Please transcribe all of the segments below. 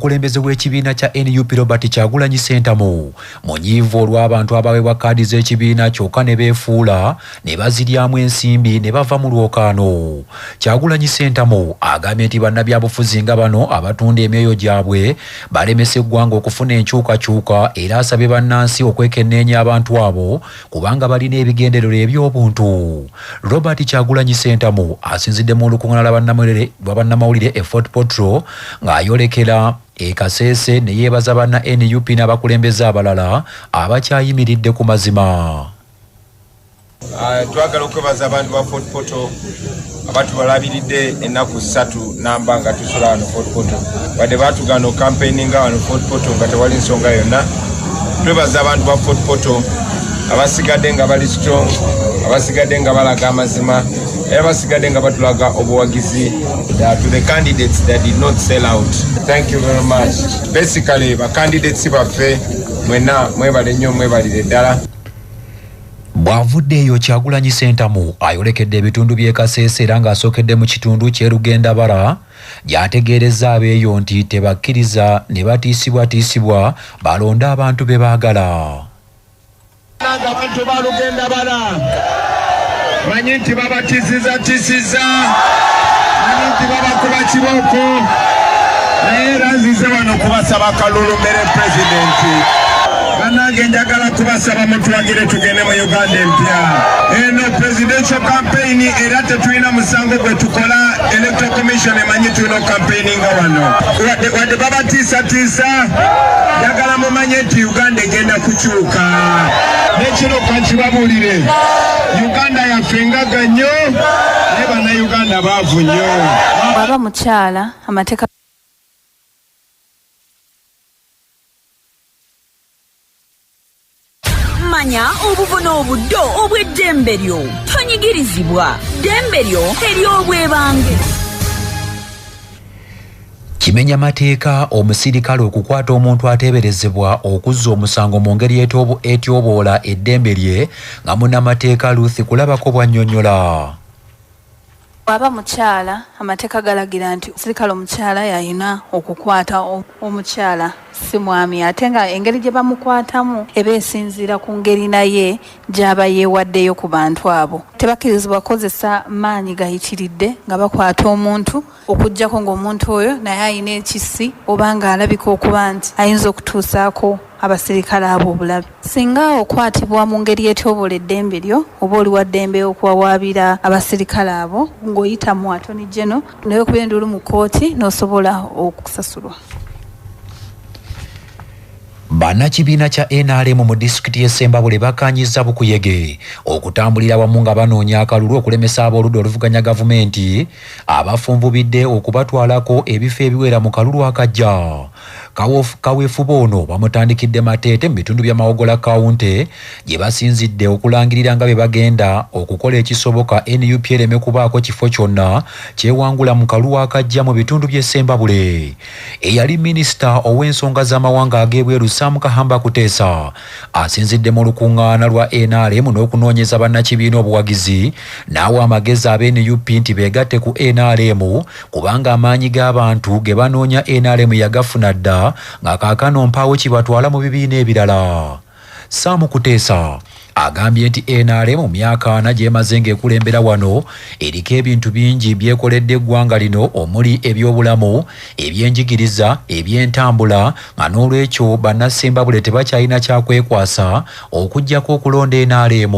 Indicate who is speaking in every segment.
Speaker 1: Omukulembeze w'ekibiina kya NUP Robert Kyagulanyi Ssentamu munyiivu olw'abantu abaweebwa kkaadi z'ekibiina kyokka ne beefuula ne baziryamu ensimbi ne bava mu lwokaano. Kyagulanyi Ssentamu agambye nti bannabyabufuzi nga bano abatunda emyoyo gyabwe balemesa eggwanga okufuna enkyukakyuka era asabye bannansi okwekenneenya abantu abo kubanga balina ebigendererwa eby'obuntu. Robert Kyagulanyi Ssentamu asinzidde mu lukuŋŋaana lwa bannamawulire e Fort Portal ng'ayolekera e Kasese ne yeebaza banna NUP n'abakulembeze abalala abakyayimiridde ku mazima.
Speaker 2: Twagala okwebaza abantu ba Fort Portal abatubalabiridde ennaku 3 namba nga tusula wano Fort Portal wadde baatugana okampeininga wano Fort Portal nga tewali nsonga yonna. Twebaza abantu ba Fort Portal abasigadde nga bali strong, abasigadde nga balaga amazima era basigadde nga batulaga obuwagizi to the candidates that did not sell out. Thank you very much. Basically ba candidates baffe mwena mwebale nnyo mwebalire ddala.
Speaker 1: Bw'avudde eyo Kyagulanyi Ssentamu ayolekedde ebitundu by'e Kasese era ng'asookedde mu kitundu ky'Erugendabara gy'ategeereza abeeyo nti tebakkiriza ne batiisibwatiisibwa balonde abantu be baagala.
Speaker 2: Abantu ba Lugendabara manyi nti babatiisizza manyi nti babakuba kibooko naye era nzize wano kubasaba kalulu mbere pulezidenti. Bannange njagala kubasaba mutuwagire tugende mu Uganda empya. Eno presidential campaign era tetulina musango gwe tukola. Electoral Commission emanyi tulina campaigninga wano. Wadde babatiisatiisa njagala mumanye nti Uganda egenda kukyuka. Nekiro kankibabuulire Uganda yaffe ngaga nnyo naye bannayuganda baavu nnyo.
Speaker 3: Baba mukyala amateeka manya obuvuna obuddo obw'eddembe lyo tonyigirizibwa ddembe lyo ery'obwebange.
Speaker 1: Kimenya mateeka omusirikale okukwata omuntu ateeberezebwa okuzza omusango mu ngeri etyoboola eddembe lye nga munnamateeka Ruth Kulabako bw'annyonnyola.
Speaker 3: Baba mukyala amateeka galagira nti omusirikale omukyala yalina okukwata omukyala si mwami ate nga engeri gye bamukwatamu eba esinziira ku ngeri naye gy'aba yeewaddeyo ku bantu abo. Tebakkirizibwa kukozesa maanyi gayitiridde nga bakwata omuntu okuggyako ng'omuntu oyo naye alina ekisi oba ng'alabika okuba nti ayinza okutuusaako abasirikale abo obulabe. Singa okwatibwa mu ngeri etyoboola eddembe lyo oba oli wa ddembe okuwawaabira abasirikale abo ng'oyita mu Attorney General naye okuba enduulu mu kkooti n'osobola okusasulwa.
Speaker 1: Bannakibiina kya NRM mu disitulikiti y'e Ssembabule bakkaanyizza Bukuyege okutambulira wamu nga banoonya akalulu okulemesa ab'oludda oluvuganya gavumenti abafunvubidde okubatwalako ebifo ebiwera mu kalulu akajja. Kaweefuba ono bamutandikidde Mateete mu bitundu bya Mawogola Kawunti gye basinzidde okulangirira nga be bagenda okukola ekisoboka NUP ereme kubaako kifo kyonna kyewangula mu kalulu akajja mu bitundu by'e Ssembabule. Eyali minisita ow'ensonga z'amawanga ag'ebweru Sam Kahamba Kuteesa asinzidde mu lukuŋŋaana lwa NRM n'okunoonyeza bannakibiina obuwagizi n'awa amagezi ab'e NUP nti beegatte ku NRM kubanga amaanyi g'abantu ge banoonya NRM yagafuna dda nga kaakano mpaawo kibatwala mu bibiina ebirala. Sam Kuteesa agambye nti NRM mu myaka 4 gy'emaze ng'ekulembera wano eriko ebintu bingi byekoledde eggwanga lino omuli ebyobulamu, ebyenjigiriza, ebyentambula nga n'olwekyo Bannassembabule tebakyalina kyakwekwasa okuggyako okulonda NRM.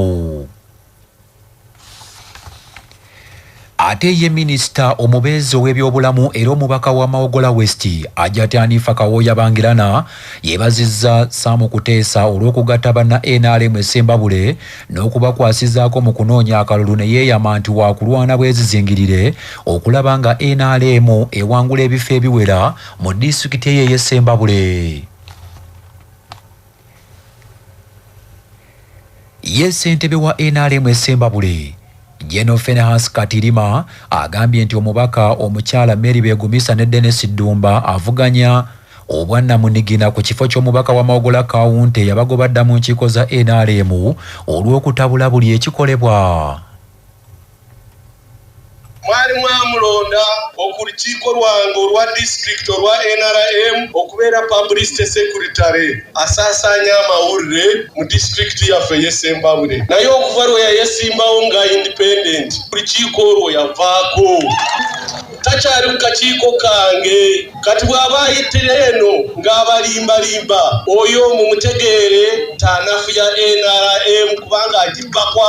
Speaker 1: Ate ye minisita omubeezi ow'ebyobulamu era omubaka wa Mawogola West Ajati Anifa Kawoya Bangirana yeebazizza Sam Kuteesa olw'okugatta banna NRM e Ssembabule n'okubakwasizaako mu kunoonya akalulu ne yeeyama nti waakulwana bwezizingirire okulaba nga NRM ewangula ebifo ebiwera mu disitulikiti ye y'e Ssembabule. Ye ssentebe wa NRM e Ssembabule General Phinehas Katirima agambye nti omubaka omukyala Mary Begumisa ne Dennis Ddumba avuganya obwannamunigina ku kifo ky'omubaka wa Mawogola Kawunti yabagobadda mu nkiiko za NRM olw'okutabula buli ekikolebwa.
Speaker 4: mwali mwamulonda okulikiiko lwange olwa district olwa NRM okubeera publicity secretary asaasaanya amawulire mu district yaffe y'Essembabule, naye okuva lwe yayesimbawo nga independent kulikiiko olwo yavaako, takyali ku kakiiko kange. Kati bw'aba ayitira eno ng'abalimbalimba oyo mumutegeere ntanafu ya NRM kubanga agibbako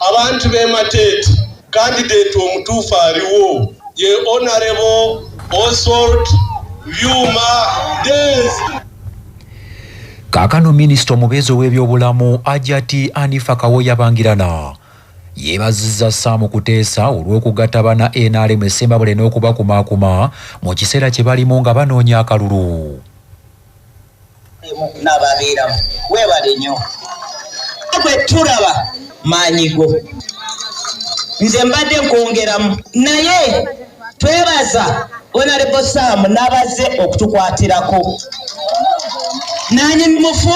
Speaker 4: abantu b'e Mateete. Candidate omutuufu aliwo ye Honorable Oswald Byuma Dance.
Speaker 1: Kaakano minisita omubeezi w'ebyobulamu Ajati Anifa Kawoya Bangirana yeebazizza Sam Kuteesa olw'okugatta bana NRM Essembabule n'okubakumaakuma mu kiseera kye balimu nga banoonya akalulu.
Speaker 5: N'ababeeramu weebale nnyo kwe tulaba maanyigo nze mbadde nkwongeramu naye twebaza Honorable Sam n'abaze okutukwatirako nanyi mufu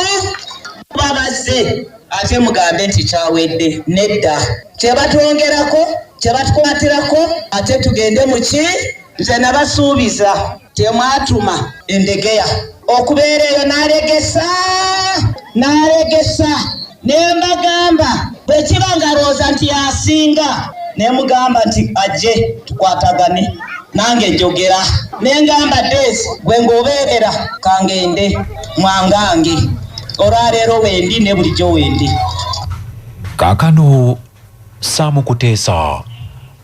Speaker 5: babaze ate mugambe nti kyawedde nedda kyebatwongerako kyebatukwatirako ate tugende muki nze nabasuubiza temwatuma endegeya okubeera eyo n'alegesa nembagamba bwe kiba nga Roza nti yasinga nemugamba nti ajje tukwatagane nange njogera nengamba Desi gwe ng'obeerera kangende mwangange olwaleero wendi ne bulijjo wendi.
Speaker 1: Kaakano Sam Kuteesa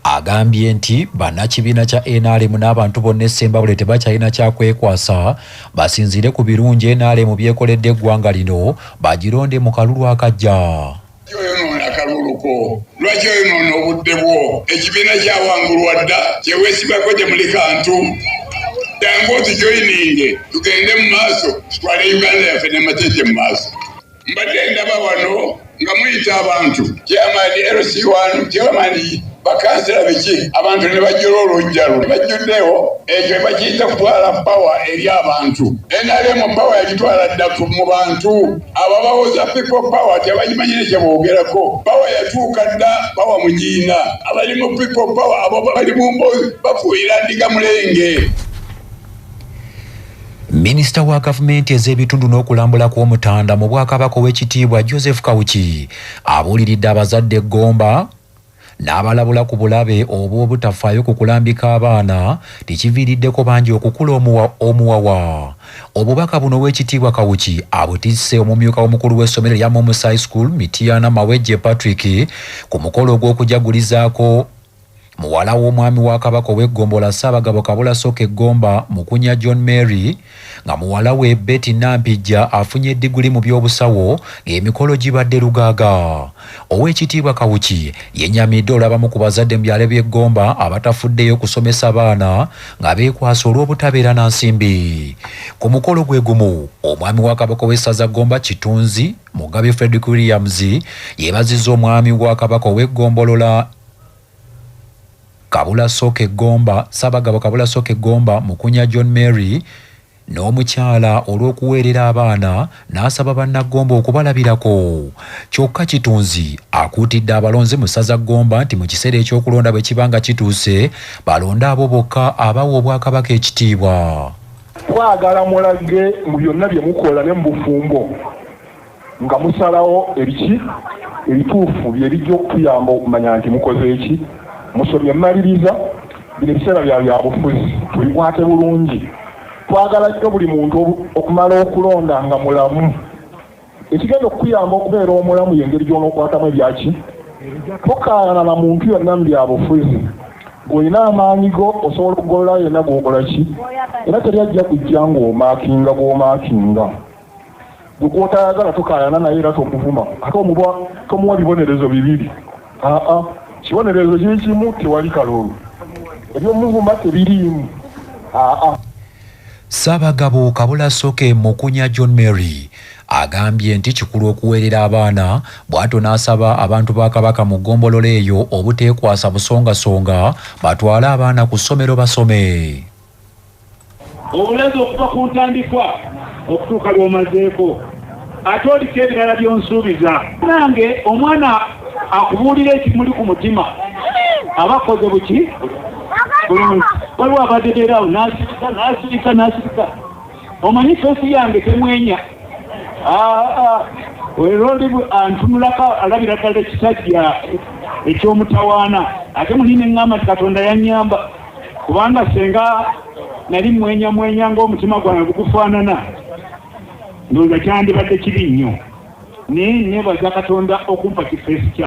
Speaker 1: agambye nti bannakibiina kya NRM n'abantu bonna Essembabule tebakyalina kyakwekwasa basinzire ku birungi NRM byekoledde eggwanga lino bagironde mu kalulu akajja.
Speaker 2: Yoyonoona akaluluko lwaki oyonoona obudde bwo ekibiina kyawangulwa dda kyeweesibako gye muli kantu jangu otujoyininge tugende mu maaso tutwale Uganda yaffe ne Mateete mu maaso. Mbadde ndaba wano nga muyita abantu kyamani LC1 kyamani bakansera biki abantu ne bajjola olujjalo ne bajjuddewo ekyo bakiyita kutwala pawa eri abantu. NRM pawa yagitwala dda mu bantu ababawoza people power tebagimanyire kye boogerako. Pawa yatuuka dda pawa mugiina abali mu people power abo bali mu mbozi bafuuyira ndiga mulenge.
Speaker 1: Minisita wa gavumenti ez'ebitundu n'okulambula kw'Omutanda mu Bwakabaka ow'ekitiibwa Joseph Kawuki abuuliridde abazadde Gomba n'abalabula ku bulabe obw'obutafaayo ku kulambika abaana tekiviiriddeko bangi okukula omuwawa. Obubaka buno ow'ekitiibwa Kawuki abutisse omumyuka omukulu w'essomero lya Momus High School Mitiana Mawejje Patrick ku mukolo ogw'okujagulizaako muwala w'omwami wa Kabaka ow'Egombola Ssaabagabo Kabula Soke Gomba Mukunya John Mary nga muwala we Betty Nampijja afunye eddiguli mu by'obusawo ng'emikolo gibadde lugaaga. Ow'ekitiibwa Kawuki yennyamidde olabamu ku bazadde mu byalo by'e Gomba abatafuddeyo kusomesa baana nga beekwasa olw'obutabeera na nsimbi. Ku mukolo gwe gumu omwami wa Kabaka ow'essaza Gomba Kitunzi Mugabe Frederick Williams yeebazizza omwami wa Kabaka ow'Egombolola Kabula Soke Gomba Ssaabagabo Kabula Soke Gomba Mukunya John Mary n'omukyala olw'okuweerera abaana n'asaba bannagomba okubalabirako. Kyokka Kitunzi akuutidde abalonzi mu ssaza Gomba nti mu kiseera ekyokulonda bwe kiba nga kituuse balonde abo bokka abawa Obwakabaka ekitiibwa.
Speaker 6: Twagala mulage mu byonna bye mukola ne mu bufumbo nga musalawo ebituufu by'ebijja okutuyamba okumanya nti mukoze eki musomye mmaliriza bino ebiseera bya bufuzi tubikwate bulungi. Twagala nnyo buli muntu okumala okulonda nga mulamu. Ekigenda okuyamba okubeera omulamu y'engeri gy'onookwatamu ebyaki tokaayana na muntu yonna mu bya bufuzi. Ng'olina amaanyi go osobola okugolola yenna gw'okola ki era teri ajja kujja ng'omaakinga gw'omaakinga. Gwe gw'otayagala tokaayana naye era tomuvuma ate tomuwa bibonerezo bibiri. Kibonerezo kiri kimu tewali kalulu ebyomuvuma tebiriimu.
Speaker 1: Ssaabagabo Kabula Soke Mukunya John Mary agambye nti kikulu okuweerera abaana bw'atyo n'asaba abantu ba Kabaka mu ggombolola eyo obuteekwasa busongasonga batwale abaana ku ssomero basome.
Speaker 7: Obulazi okuva ku ntandikwa okutuuka lw'omazeeko ate oliko ebirala by'onsuubiza nange omwana akubuulira ekimuli ku mutima abakoze buki waliwo abadedeerawo nasirika omanyi fesi yange temwenya oli antunulako alabira ddala ekisajja ekyomutawaana ate muli neŋŋamba nti katonda yannyamba kubanga senga nali mwenya ng'omutima gwange gugufaanana ndowooza kyandibadde kibi nnyo naye neebaza katonda okumpa kifeesi kyange